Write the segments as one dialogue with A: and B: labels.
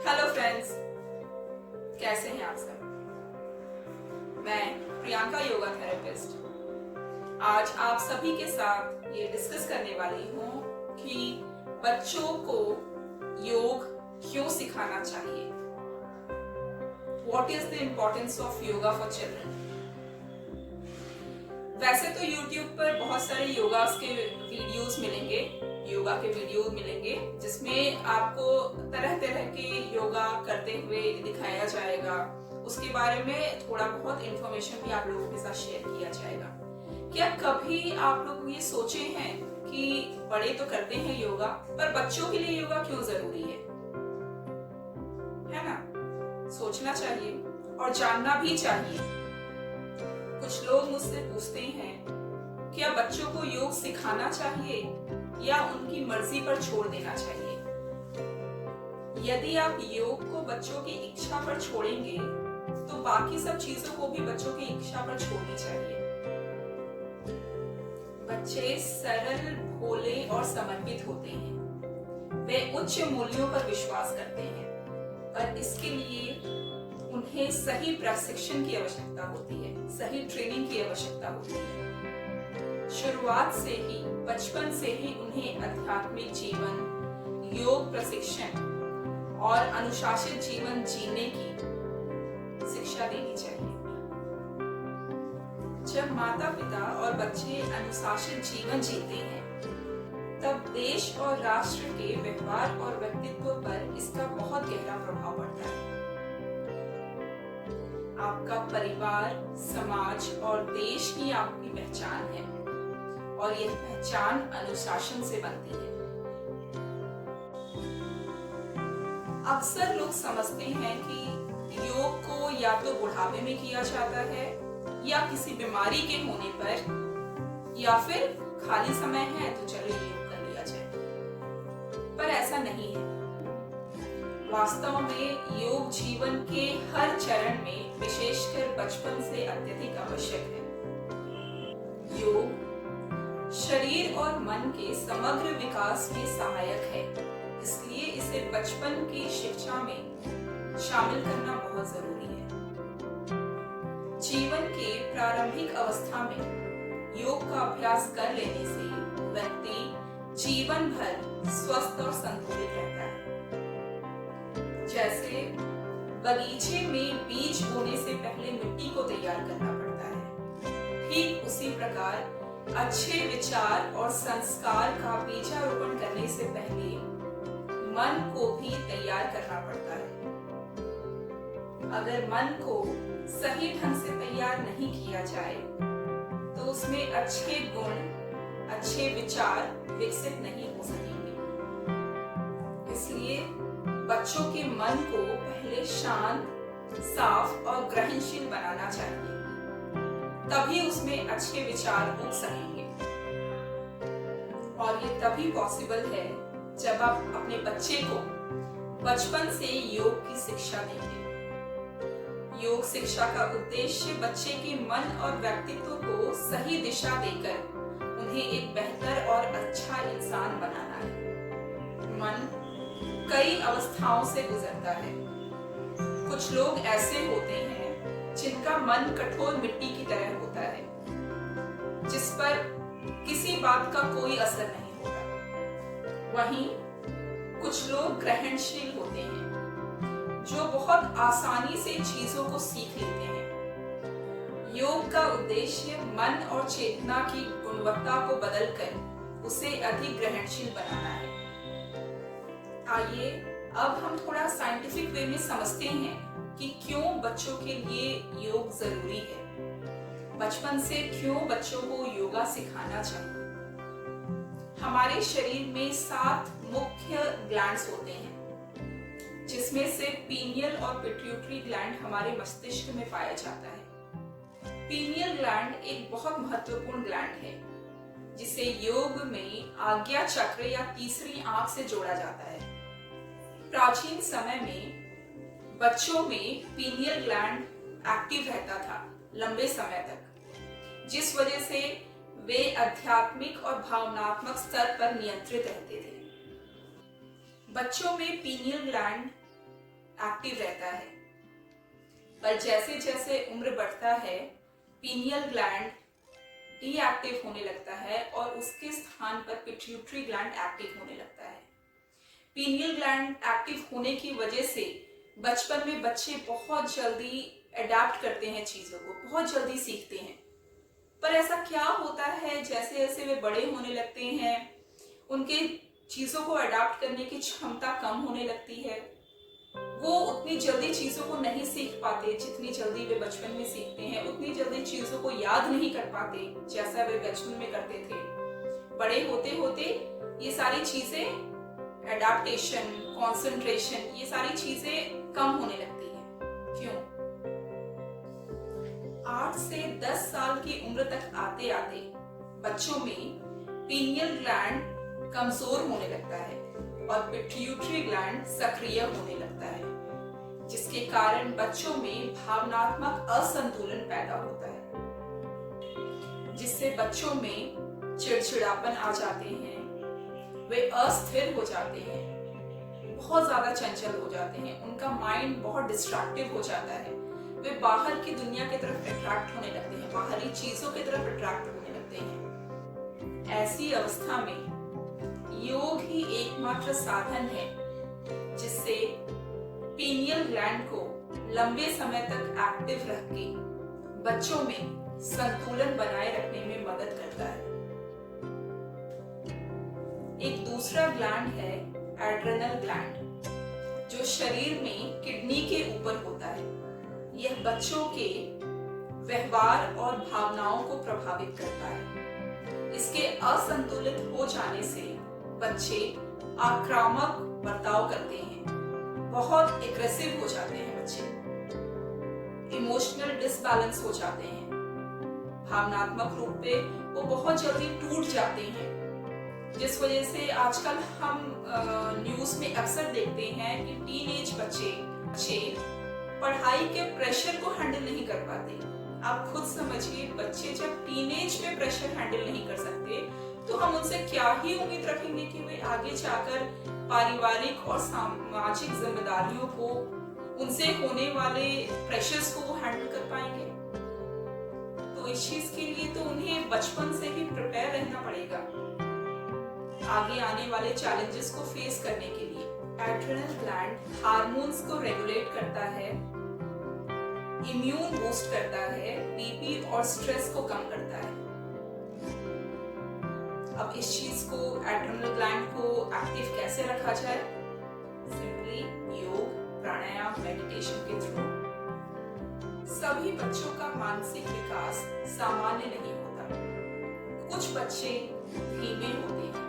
A: Hello friends, कैसे हैं आप सब। मैं प्रियंका योगा थेरेपिस्ट आज आप सभी के साथ ये डिस्कस करने वाली हूँ कि बच्चों को योग क्यों सिखाना चाहिए। What is the importance of yoga for children? वैसे तो YouTube पर बहुत सारे योगास के वीडियोस मिलेंगे, योगा के वीडियो मिलेंगे जिसमें आपको तरह तरह के योगा करते हुए दिखाया जाएगा। उसके बारे में थोड़ा बहुत इंफॉर्मेशन भी आप लोगों के साथ शेयर किया जाएगा। क्या कभी आप लोग ये सोचे हैं कि बड़े तो करते हैं योगा, पर बच्चों के लिए योगा क्यों जरूरी है ना? सोचना चाहिए और जानना भी चाहिए। कुछ लोग मुझसे पूछते हैं क्या बच्चों को योग सिखाना चाहिए या उनकी मर्जी पर छोड़ देना चाहिए। यदि आप योग को बच्चों की इच्छा पर छोड़ेंगे तो बाकी सब चीजों को भी बच्चों की इच्छा पर छोड़नी चाहिए। बच्चे सरल, भोले और समर्पित होते हैं। वे उच्च मूल्यों पर विश्वास करते हैं, पर इसके लिए उन्हें सही प्रशिक्षण की आवश्यकता होती है, सही ट्रेनिंग की आवश्यकता होती है। शुरुआत से ही, बचपन से ही उन्हें आध्यात्मिक जीवन, योग प्रशिक्षण और अनुशासित जीवन जीने की शिक्षा देनी चाहिए। जब माता पिता और बच्चे अनुशासित जीवन जीते हैं, तब देश और राष्ट्र के व्यवहार और व्यक्तित्व पर इसका बहुत गहरा प्रभाव पड़ता है। आपका परिवार, समाज और देश ही आपकी पहचान है और यह पहचान अनुशासन से बनती है। अक्सर लोग समझते हैं कि योग को या तो बुढ़ापे में किया जाता है या किसी बीमारी के होने पर, या फिर खाली समय है तो चलो योग कर लिया जाए, पर ऐसा नहीं है। वास्तव में योग जीवन के हर चरण में, विशेषकर बचपन से अत्यधिक आवश्यक है। योग शरीर और मन के समग्र विकास में सहायक है, इसलिए इसे बचपन की शिक्षा में शामिल करना बहुत जरूरी है। जीवन के प्रारंभिक अवस्था में योग का अभ्यास कर लेने से व्यक्ति जीवन भर स्वस्थ और संतुलित रहता है। जैसे बगीचे में बीज बोने से पहले मिट्टी को तैयार करना पड़ता है, ठीक उसी प्रकार अच्छे विचार और संस्कार का बीजारोपण करने से पहले मन को भी तैयार करना पड़ता है। अगर मन को सही ढंग से तैयार नहीं किया जाए तो उसमें अच्छे गुण, अच्छे विचार विकसित नहीं हो सकेंगे। इसलिए बच्चों के मन को पहले शांत, साफ और ग्रहणशील बनाना चाहिए, तभी उसमें अच्छे विचार उग सकेंगे। और ये तभी पॉसिबल है जब आप अपने बच्चे को बचपन से योग की शिक्षा देंगे। योग शिक्षा का उद्देश्य बच्चे के मन और व्यक्तित्व को सही दिशा देकर उन्हें एक बेहतर और अच्छा इंसान बनाना है। मन कई अवस्थाओं से गुजरता है। कुछ लोग ऐसे होते हैं जिनका मन कठोर मिट्टी की तरह होता है, जिस पर किसी बात का कोई असर नहीं होता। वहीं कुछ लोग ग्रहणशील होते हैं, जो बहुत आसानी से चीजों को सीख लेते हैं। योग का उद्देश्य मन और चेतना की गुणवत्ता को बदलकर उसे अधिक ग्रहणशील बनाना है। आइए अब हम थोड़ा साइंटिफिक वे में समझते हैं कि क्यों बच्चों के लिए योग जरूरी है। बचपन से क्यों बच्चों को योगा सिखाना चाहिए। हमारे शरीर में 7 मुख्य ग्लैंड्स होते हैं, जिसमें से पीनियल और पिट्यूटरी ग्लैंड हमारे मस्तिष्क में पाया जाता है। पीनियल ग्लैंड एक बहुत महत्वपूर्ण ग्लैंड है, जिसे योग में आज्ञा चक्र या तीसरी आंख से जोड़ा जाता है। प्राचीन समय में बच्चों में पीनियल ग्लैंड एक्टिव रहता था लंबे समय तक, जिस वजह से वे आध्यात्मिक और भावनात्मक स्तर पर नियंत्रित रहते थे। बच्चों में पीनियल ग्लैंड एक्टिव रहता है। पर जैसे जैसे उम्र बढ़ता है, पीनियल ग्लैंड डीएक्टिव होने लगता है और उसके स्थान पर पिट्यूटरी ग्लैंड एक्टिव होने लगता है। पीनियल ग्लैंड एक्टिव होने की वजह से बचपन में बच्चे बहुत जल्दी अडेप्ट करते हैं, चीजों को बहुत जल्दी सीखते हैं। पर ऐसा क्या होता है, जैसे जैसे वे बड़े होने लगते हैं उनके चीजों को अडेप्ट करने की क्षमता कम होने लगती है। वो उतनी जल्दी चीजों को नहीं सीख पाते जितनी जल्दी वे बचपन में सीखते हैं, उतनी जल्दी चीजों को याद नहीं कर पाते जैसा वे बचपन में करते थे। बड़े होते होते ये सारी चीजें, एडेप्टेशन, कंसंट्रेशन, ये सारी चीजें कम होने लगती हैं। क्यों? 8 से 10 साल की उम्र तक आते आते बच्चों में पीनियल ग्लैंड कमजोर होने लगता है और पिट्यूटरी ग्लैंड सक्रिय होने लगता है, जिसके कारण बच्चों में भावनात्मक असंतुलन पैदा होता है, जिससे बच्चों में चिड़चिड़ापन आ जाते हैं, वे अस्थिर हो जाते हैं, बहुत ज्यादा चंचल हो जाते हैं, उनका माइंड बहुत डिस्ट्रैक्टिव हो जाता है, वे बाहर की दुनिया की तरफ अट्रैक्ट होने लगते हैं, बाहरी चीजों की तरफ अट्रैक्ट होने लगते हैं। ऐसी अवस्था में योग ही एकमात्र साधन है जिससे पीनियल ग्लैंड को लंबे समय तक एक्टिव रख के बच्चों में संतुलन बनाए रखने में मदद करता है। एक दूसरा ग्लैंड है एड्रेनल ग्लैंड, जो शरीर में किडनी के ऊपर होता है। यह बच्चों के व्यवहार और भावनाओं को प्रभावित करता है। इसके असंतुलित हो जाने से बच्चे आक्रामक बर्ताव करते हैं, बहुत एग्रेसिव हो जाते हैं बच्चे, इमोशनल डिसबैलेंस हो जाते हैं, भावनात्मक रूप पे वो बहुत जल्दी टूट जाते हैं, जिस वजह से आजकल हम न्यूज में अक्सर देखते हैं कि टीनेज बच्चे पढ़ाई के प्रेशर को हैंडल नहीं कर पाते। आप खुद समझिए, बच्चे जब टीनेज में प्रेशर हैंडल नहीं कर सकते तो हम उनसे क्या ही उम्मीद रखेंगे कि वे आगे जाकर पारिवारिक और सामाजिक जिम्मेदारियों को, उनसे होने वाले प्रेशर्स को वो हैंडल कर पाएंगे। तो इस चीज के लिए तो उन्हें बचपन से ही प्रिपेयर रहना पड़ेगा आगे आने वाले चैलेंजेस को फेस करने के लिए। एड्रेनल ग्लैंड हार्मोन्स को रेगुलेट करता है, इम्यून बूस्ट करता है, बीपी और स्ट्रेस को कम करता है। अब इस चीज को, एड्रेनल ग्लैंड को एक्टिव कैसे रखा जाए? सिंपली योग, प्राणायाम, मेडिटेशन के थ्रू। सभी बच्चों का मानसिक विकास सामान्य नहीं होता। कुछ बच्चे धीमे होते हैं,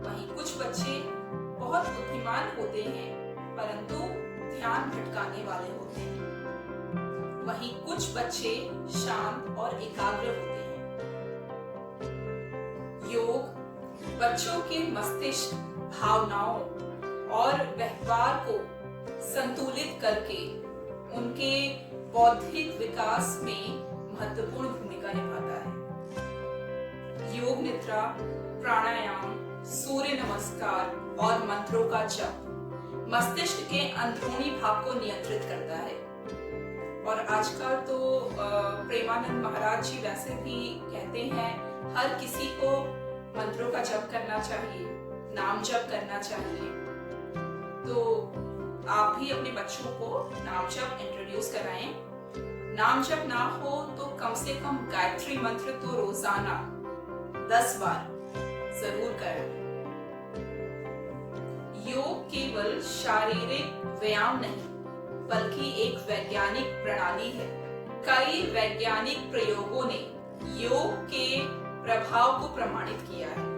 A: वहीं कुछ बच्चे बहुत बुद्धिमान होते हैं परंतु ध्यान भटकाने वाले होते हैं। वहीं कुछ बच्चे शांत और एकाग्र होते हैं। योग बच्चों के मस्तिष्क, भावनाओं और व्यवहार को संतुलित करके उनके बौद्धिक विकास में महत्वपूर्ण भूमिका निभाता है। योग निद्रा, प्राणायाम, सूर्य नमस्कार और मंत्रों का जप मस्तिष्क के अंदरूनी भाग को नियंत्रित करता है। और आजकल तो प्रेमानंद महाराज जी वैसे भी कहते हैं हर किसी को मंत्रों का जप करना चाहिए, नाम जप करना चाहिए। तो आप भी अपने बच्चों को नाम जप इंट्रोड्यूस कराएं। नाम जप ना हो तो कम से कम गायत्री मंत्र तो रोजाना 10 बार जरूर करें। योग केवल शारीरिक व्यायाम नहीं बल्कि एक वैज्ञानिक प्रणाली है। कई वैज्ञानिक प्रयोगों ने योग के प्रभाव को प्रमाणित किया है।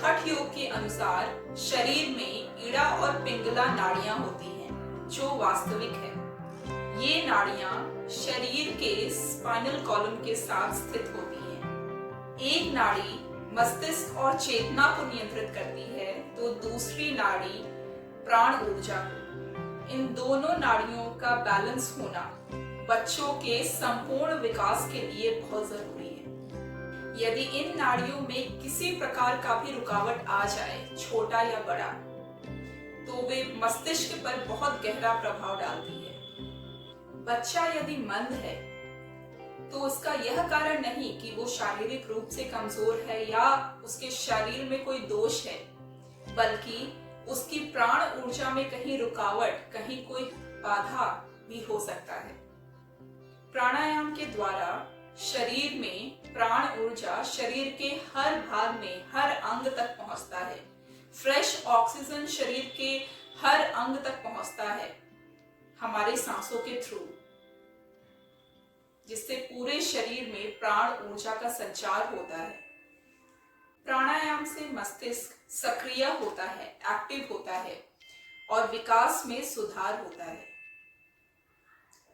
A: हठ योग के अनुसार शरीर में इड़ा और पिंगला नाड़ियां होती हैं, जो वास्तविक है। ये नाड़ियां शरीर के स्पाइनल कॉलम के साथ स्थित होती हैं। एक नाड़ी मस्तिष्क और चेतना को नियंत्रित करती है तो दूसरी नाड़ी प्राण ऊर्जा को। इन दोनों नाड़ियों का बैलेंस होना बच्चों के संपूर्ण विकास के लिए बहुत जरूरी है। यदि इन नाड़ियों में किसी प्रकार का भी रुकावट आ जाए, छोटा या बड़ा, तो वे मस्तिष्क पर बहुत गहरा प्रभाव डालती है। बच्चा यदि मंद है तो उसका यह कारण नहीं कि वो शारीरिक रूप से कमजोर है या उसके शरीर में कोई दोष है, बल्कि उसकी प्राण ऊर्जा में कहीं रुकावट, कहीं कोई बाधा भी हो सकता है। प्राणायाम के द्वारा शरीर में प्राण ऊर्जा शरीर के हर भाग में, हर अंग तक पहुंचता है। फ्रेश ऑक्सीजन शरीर के हर अंग तक पहुंचता है हमारे सांसों के थ्रू, जिससे पूरे शरीर में प्राण ऊर्जा का संचार होता है। प्राणायाम से मस्तिष्क सक्रिय होता है, एक्टिव होता है और विकास में सुधार होता है।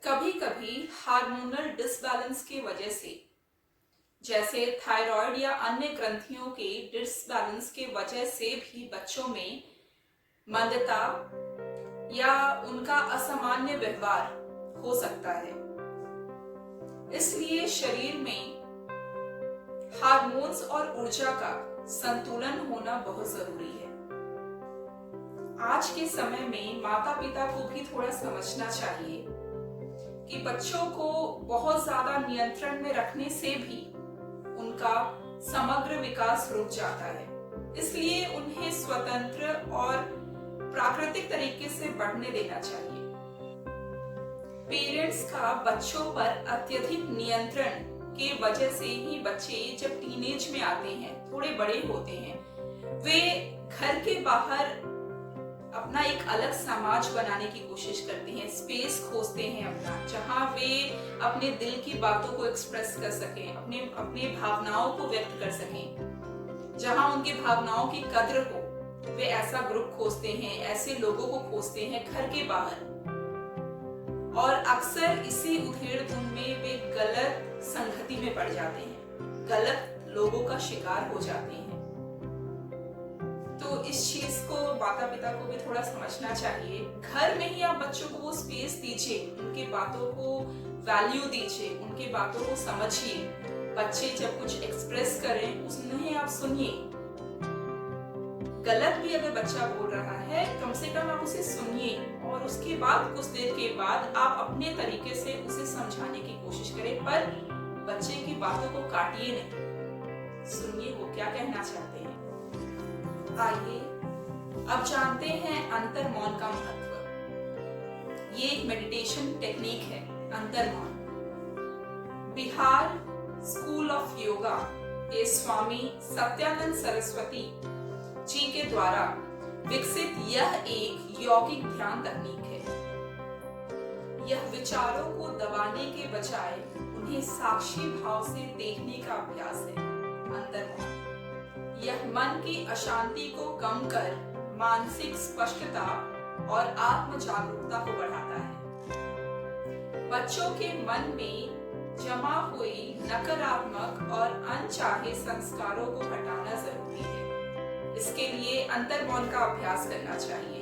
A: कभी कभी हार्मोनल डिसबैलेंस की वजह से, जैसे थायराइड या अन्य ग्रंथियों के डिसबैलेंस के वजह से भी बच्चों में मंदता या उनका असामान्य व्यवहार हो सकता है। इसलिए शरीर में हार्मोन्स और ऊर्जा का संतुलन होना बहुत जरूरी है। आज के समय में माता पिता को भी थोड़ा समझना चाहिए कि बच्चों को बहुत ज्यादा नियंत्रण में रखने से भी उनका समग्र विकास रुक जाता है। इसलिए उन्हें स्वतंत्र और प्राकृतिक तरीके से बढ़ने देना चाहिए। पेरेंट्स का बच्चों पर अत्यधिक नियंत्रण के वजह से ही बच्चे जब टीनेज में आते हैं, थोड़े बड़े होते हैं, वे घर के बाहर अपना एक अलग समाज बनाने की कोशिश करते हैं, स्पेस खोजते हैं अपना, जहां वे अपने दिल की बातों को एक्सप्रेस कर सकें, अपने भावनाओं को व्यक्त कर सकें। जहां उनकी भावनाओं की कद्र हो, वे ऐसा ग्रुप खोजते हैं, ऐसे लोगों को खोजते हैं घर के बाहर। और अक्सर इसी उधेड़-बुन में वे गलत संगति में पड़ जाते हैं, गलत लोगों का शिकार हो जाते हैं। तो इस चीज को माता पिता को भी थोड़ा समझना चाहिए। घर में ही आप बच्चों को वो स्पेस दीजिए, उनकी बातों को वैल्यू दीजिए, उनकी बातों को समझिए। बच्चे जब कुछ एक्सप्रेस करें उन्हें आप सुनिए। गलत भी अगर बच्चा बोल रहा है, कम से कम आप उसे सुनिए और उसके बाद कुछ देर के बाद आप अपने तरीके से उसे समझाने की कोशिश करें, पर बच्चे की बातों को काटिए नहीं, सुनिए वो क्या कहना चाहते हैं। आइए अब जानते हैं अंतर मौन का महत्व। ये एक मेडिटेशन टेक्निक है, अंतर मौन। बिहार स्कूल ऑफ योगा के स्वामी सत्यानंद सरस्वती जी के द्वारा विकसित यह एक यौगिक ध्यान तकनीक है। यह विचारों को दबाने के बजाय उन्हें साक्षी भाव से देखने का अभ्यास है। अंतर्मौन यह मन की अशांति को कम कर मानसिक स्पष्टता और आत्म जागरूकता को बढ़ाता है। बच्चों के मन में जमा हुई नकारात्मक और अनचाहे संस्कारों को हटाना जरूरी है। इसके लिए अंतर्मौन का अभ्यास करना चाहिए।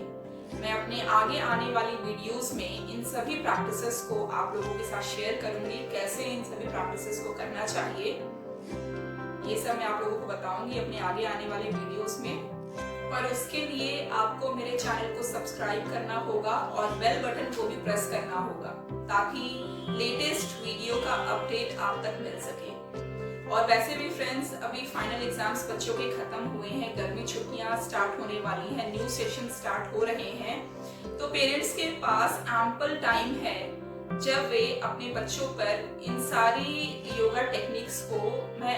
A: मैं अपने आगे आने वाली वीडियोस में इन सभी प्रैक्टिसेस को आप लोगों के साथ शेयर करूंगी, कैसे इन सभी प्रैक्टिसेस को करना चाहिए, ये सब मैं आप लोगों को बताऊंगी अपने आगे आने वाले वीडियोस में। पर उसके लिए आपको मेरे चैनल को सब्सक्राइब करना होगा और बेल बटन को भी प्रेस करना होगा, ताकि लेटेस्ट वीडियो का अपडेट आप तक मिल सके। और वैसे भी फ्रेंड्स, अभी फाइनल एग्जाम्स बच्चों के खत्म हुए हैं, गर्मी छुट्टियां स्टार्ट होने वाली हैं, न्यू सेशन स्टार्ट हो रहे हैं, तो पेरेंट्स के पास एम्पल टाइम है जब वे अपने बच्चों पर इन सारी योगा टेक्निक्स को, मैं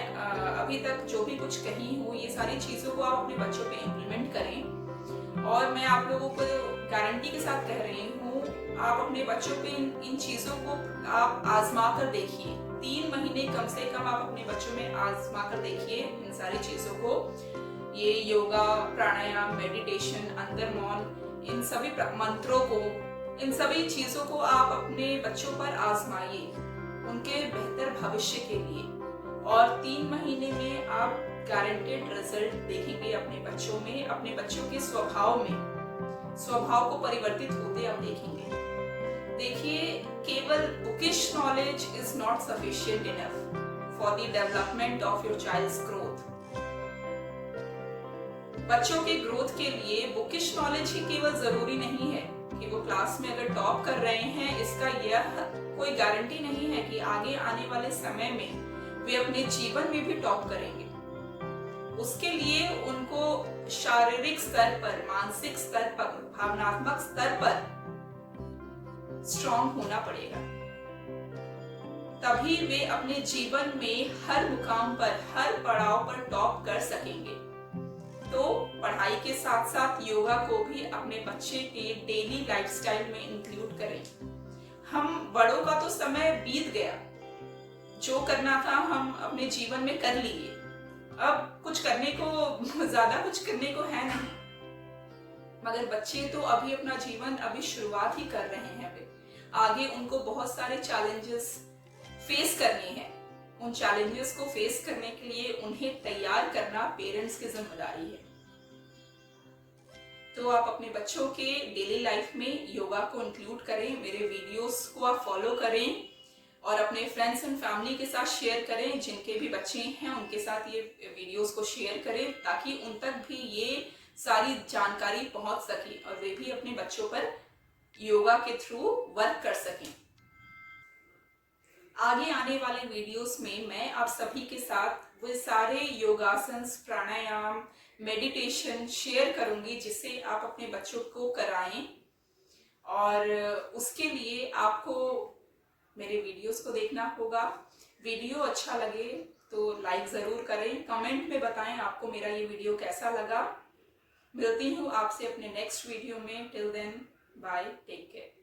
A: अभी तक जो भी कुछ कही हूँ, ये सारी चीजों को आप अपने बच्चों पे इम्प्लीमेंट करें। और मैं आप लोगों को गारंटी के साथ कह रही हूँ, आप अपने बच्चों पे इन चीजों को आप आजमा कर देखिए। 3 महीने कम से कम आप अपने बच्चों में आजमा कर देखिए इन सारी चीजों को। ये योगा, प्राणायाम, मेडिटेशन, अंतर्मौन, इन सभी मंत्रों को, इन सभी चीजों को आप अपने बच्चों पर आजमाइए उनके बेहतर भविष्य के लिए। और 3 महीने में आप गारंटेड रिजल्ट देखेंगे अपने बच्चों में, अपने बच्चों के स्वभाव को परिवर्तित होते आप देखेंगे। देखिए, केवल bookish knowledge is not sufficient enough for the development of your child's growth. बच्चों के ग्रोथ के लिए बुकिश नॉलेज ही केवल जरूरी नहीं है कि वो क्लास में अगर टॉप कर रहे हैं, इसका यह कोई गारंटी नहीं है कि आगे आने वाले समय में वे अपने जीवन में भी टॉप करेंगे। उसके लिए उनको शारीरिक स्तर पर, मानसिक स्तर पर, भावनात्मक स्तर पर स्ट्रांग होना पड़ेगा, तभी वे अपने जीवन में हर मुकाम पर, हर पड़ाव पर टॉप कर सकेंगे। तो पढ़ाई के साथ साथ योगा को भी अपने बच्चे के डेली लाइफस्टाइल में इंक्लूड करें। हम बड़ों का तो समय बीत गया, जो करना था हम अपने जीवन में कर लिए, अब कुछ करने को, ज्यादा कुछ करने को है नहीं। मगर बच्चे तो अभी अपना जीवन अभी शुरुआत ही कर रहे हैं। वे आगे उनको बहुत सारे चैलेंजेस फेस करने हैं। उन चैलेंजेस को फेस करने के लिए उन्हें तैयार करना पेरेंट्स की जिम्मेदारी है। तो आप अपने बच्चों के डेली लाइफ में योगा को इंक्लूड करें, मेरे वीडियोस को आप फॉलो करें और अपने फ्रेंड्स एंड फैमिली के साथ शेयर करें। जिनके भी बच्चे हैं उनके साथ ये वीडियोस को शेयर करें, ताकि उन तक भी ये सारी जानकारी पहुंच सके और वे भी अपने बच्चों पर योगा के थ्रू वर्क कर सकें। आगे आने वाले वीडियोस में मैं आप सभी के साथ वो सारे योगासन, प्राणायाम, मेडिटेशन शेयर करूंगी, जिसे आप अपने बच्चों को कराएं। और उसके लिए आपको मेरे वीडियोस को देखना होगा। वीडियो अच्छा लगे तो लाइक जरूर करें, कमेंट में बताएं आपको मेरा ये वीडियो कैसा लगा। मिलती हूँ आपसे अपने नेक्स्ट वीडियो में। Till then, bye, take care.